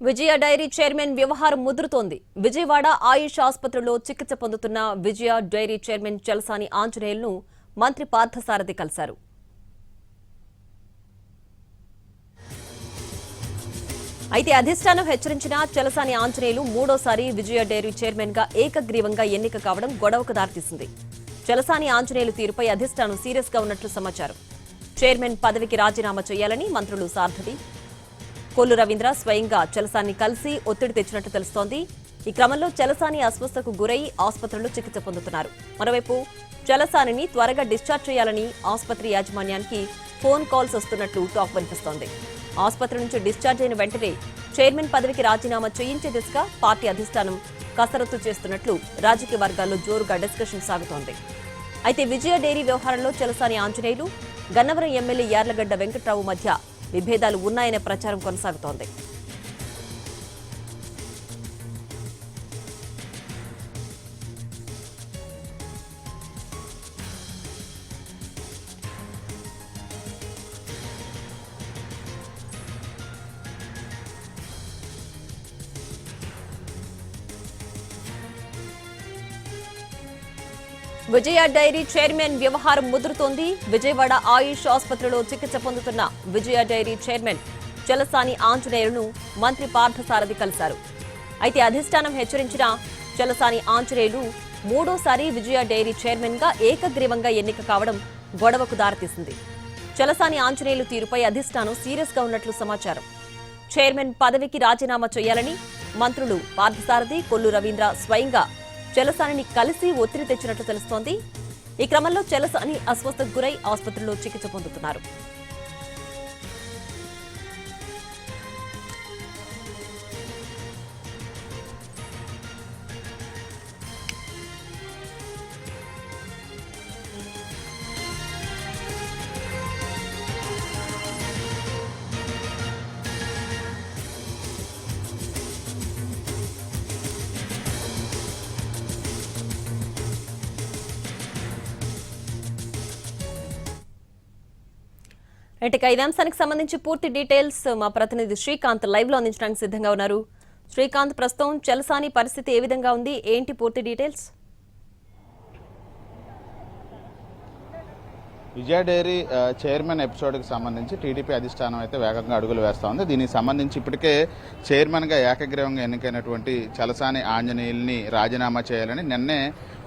విజయ dairy chairman వ్యవహారం ముదురుతోంది. విజయవాడ ఆయుష్ ఆసుపత్రిలో చికిత్స పొందుతున్న విజయ డైరీ చైర్మన్ చలసాని ఆంజనేయులను మంత్రి పార్థసారథి కలిశారు. అయితే అధిష్టానం హెచ్చరించిన చలసాని ఆంజనేయులు మూడోసారి విజయ డైరీ చైర్మన్ గా ఏకగ్రీవంగా ఎన్నిక కావడం గొడవకు దారితీసింది. చలసాని ఆంజనేయులు తీరుపై అధిష్టానం సీరియస్ గా ఉన్నట్లు సమాచారం. చైర్మన్ పదవికి రాజీనామా చేయాలని మంత్రులు సారథి, కొల్లు రవీంద్ర స్వయంగా చలసాని కలిసి ఒత్తిడి తెచ్చినట్టు తెలుస్తోంది. ఈ క్రమంలో చలసాని అస్వస్థకు గురై ఆసుపత్రిలో చికిత్స పొందుతున్నారు. మరోవైపు చలసానిని త్వరగా డిశ్చార్జ్ చేయాలని ఆసుపత్రి యాజమాన్యానికి ఫోన్ కాల్స్ వస్తున్నట్లు టాక్ వినిపిస్తోంది. ఆసుపత్రి నుంచి డిశ్చార్జ్ అయిన వెంటనే చైర్మన్ పదవికి రాజీనామా చేయించే దిశగా పార్టీ అధిష్టానం కసరత్తు చేస్తున్నట్లు రాజకీయ వర్గాల్లో జోరుగా డిస్కషన్ సాగుతోంది. అయితే విజయ డైరీ వ్యవహారంలో చలసాని ఆంజనేయులు, గన్నవరం ఎమ్మెల్యే యార్లగడ్డ వెంకట్రావు మధ్య విభేదాలు ఉన్నాయనే ప్రచారం కొనసాగుతోంది. విజయ డైరీ చైర్మన్ వ్యవహారం ముదురుతోంది. విజయవాడ ఆయుష్ ఆసుపత్రిలో చికిత్స పొందుతున్న విజయ డైరీ చైర్మన్ చలసాని ఆంజనేయులను మంత్రి పార్థసారథి కలిశారు. అయితే అధిష్టానం హెచ్చరించిన చలసాని ఆంజనేయులు మూడోసారి విజయ డైరీ చైర్మన్ గా ఏకగ్రీవంగా ఎన్నిక కావడం గొడవకు దారితీసింది. చలసాని ఆంజనేయులు తీరుపై అధిష్టానం సీరియస్ గా ఉన్నట్లు సమాచారం. చైర్మన్ పదవికి రాజీనామా చేయాలని మంత్రులు పార్థసారథి, కొల్లు రవీంద్ర స్వయంగా చలసానిని కలిసి ఒత్తిడి తెచ్చినట్లు తెలుస్తోంది. ఈ క్రమంలో చలసాని అస్వస్థకు గురై ఆసుపత్రిలో చికిత్స పొందుతున్నారు. ఇక ఈ అంశానికి సంబంధించి పూర్తి డీటెయిల్స్ మా ప్రతినిధి శ్రీకాంత్ లైవ్ లో అందించడానికి సిద్ధంగా ఉన్నారు. శ్రీకాంత్, ప్రస్తుతం చలసాని పరిస్థితి ఏ విధంగా ఉంది, ఏంటి పూర్తి డీటెయిల్స్? విజయ డైరీ చైర్మన్ ఎపిసోడ్కి సంబంధించి టీడీపీ అధిష్టానం అయితే వేగంగా అడుగులు వేస్తూ ఉంది. దీనికి సంబంధించి ఇప్పటికే చైర్మన్గా ఏకగ్రీవంగా ఎన్నికైనటువంటి చలసాని ఆంజనేయుల్ని రాజీనామా చేయాలని నిన్నే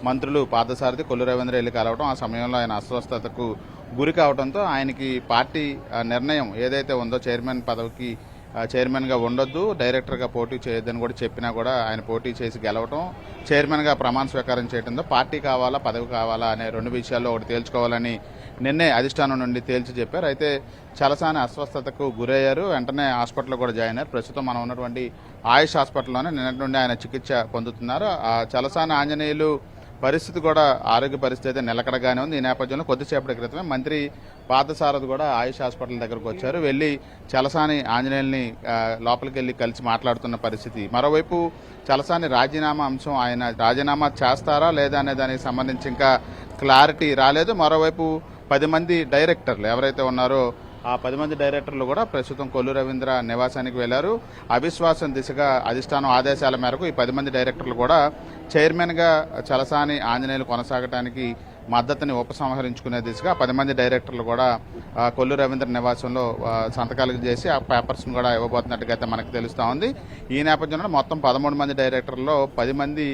మంత్రులు పార్థసారథి, కొల్లు రవీంద్ర వెళ్ళి కలవడం, ఆ సమయంలో ఆయన అస్వస్థతకు గురి కావడంతో ఆయనకి పార్టీ నిర్ణయం ఏదైతే ఉందో చైర్మన్ పదవికి చైర్మన్గా ఉండొద్దు, డైరెక్టర్గా పోటీ చేయొద్దని కూడా చెప్పినా కూడా ఆయన పోటీ చేసి గెలవటం, చైర్మన్గా ప్రమాణ స్వీకారం చేయడంతో పార్టీ కావాలా పదవి కావాలా అనే రెండు విషయాల్లో ఒకటి తేల్చుకోవాలని నిన్నే అధిష్టానం నుండి తేల్చి చెప్పారు. అయితే చలసాని అస్వస్థతకు గురయ్యారు, వెంటనే హాస్పిటల్లో కూడా జాయిన్ అయ్యారు. ప్రస్తుతం మనం ఉన్నటువంటి ఆయుష్ హాస్పిటల్లోనే నిన్నటి నుండి ఆయన చికిత్స పొందుతున్నారు. ఆ చలసాని ఆంజనేయులు పరిస్థితి కూడా ఆరోగ్య పరిస్థితి అయితే నిలకడగానే ఉంది. ఈ నేపథ్యంలో కొద్దిసేపటి క్రితమే మంత్రి పార్థసారథి కూడా ఆయుష్ హాస్పిటల్ దగ్గరకు వచ్చారు. వెళ్ళి చలసాని ఆంజనేయుల్ని లోపలికి వెళ్ళి కలిసి మాట్లాడుతున్న పరిస్థితి. మరోవైపు చలసాని రాజీనామా అంశం, ఆయన రాజీనామా చేస్తారా లేదా అనే దానికి సంబంధించి ఇంకా క్లారిటీ రాలేదు. మరోవైపు 10 మంది డైరెక్టర్లు ఎవరైతే ఉన్నారో ఆ 10 మంది డైరెక్టర్లు కూడా ప్రస్తుతం కొల్లు రవీంద్ర నివాసానికి వెళ్లారు. అవిశ్వాసం దిశగా అధిష్టానం ఆదేశాల మేరకు ఈ 10 మంది డైరెక్టర్లు కూడా చైర్మన్గా చలసాని ఆంజనేయులు కొనసాగడానికి మద్దతుని ఉపసంహరించుకునే దిశగా 10 మంది డైరెక్టర్లు కూడా కొల్లు రవీంద్ర నివాసంలో సంతకాలు చేసి ఆ పేపర్స్ను కూడా ఇవ్వబోతున్నట్టుగా అయితే మనకు తెలుస్తూ ఉంది. ఈ నేపథ్యంలో మొత్తం 13 మంది డైరెక్టర్లలో 10 మంది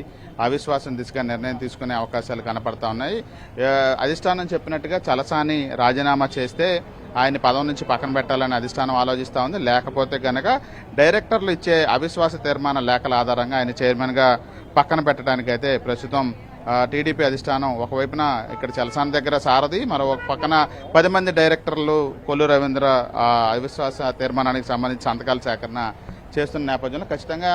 అవిశ్వాసం దిశగా నిర్ణయం తీసుకునే అవకాశాలు కనపడతా ఉన్నాయి. అధిష్టానం చెప్పినట్టుగా చలసాని రాజీనామా చేస్తే ఆయన పదవి నుంచి పక్కన పెట్టాలని అధిష్టానం ఆలోచిస్తూ ఉంది. లేకపోతే కనుక డైరెక్టర్లు ఇచ్చే అవిశ్వాస తీర్మాన లేఖల ఆధారంగా ఆయన చైర్మన్గా పక్కన పెట్టడానికైతే ప్రస్తుతం టీడీపీ అధిష్టానం ఒకవైపున ఇక్కడ చలసాని దగ్గర సారథి, మరో పక్కన 10 మంది డైరెక్టర్లు కొల్లు రవీంద్ర అవిశ్వాస తీర్మానానికి సంబంధించి సంతకాల సేకరణ చేస్తున్న నేపథ్యంలో ఖచ్చితంగా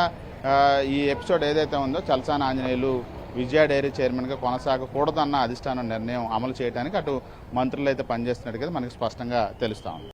ఈ ఎపిసోడ్ ఏదైతే ఉందో చలసాని ఆంజనేయులు విజయ డైరీ చైర్మన్గా కొనసాగకూడదన్న అధిష్టానం నిర్ణయం అమలు చేయడానికి అటు మంత్రులు అయితే పనిచేస్తున్నట్టుగా మనకి స్పష్టంగా తెలుస్తా ఉంది.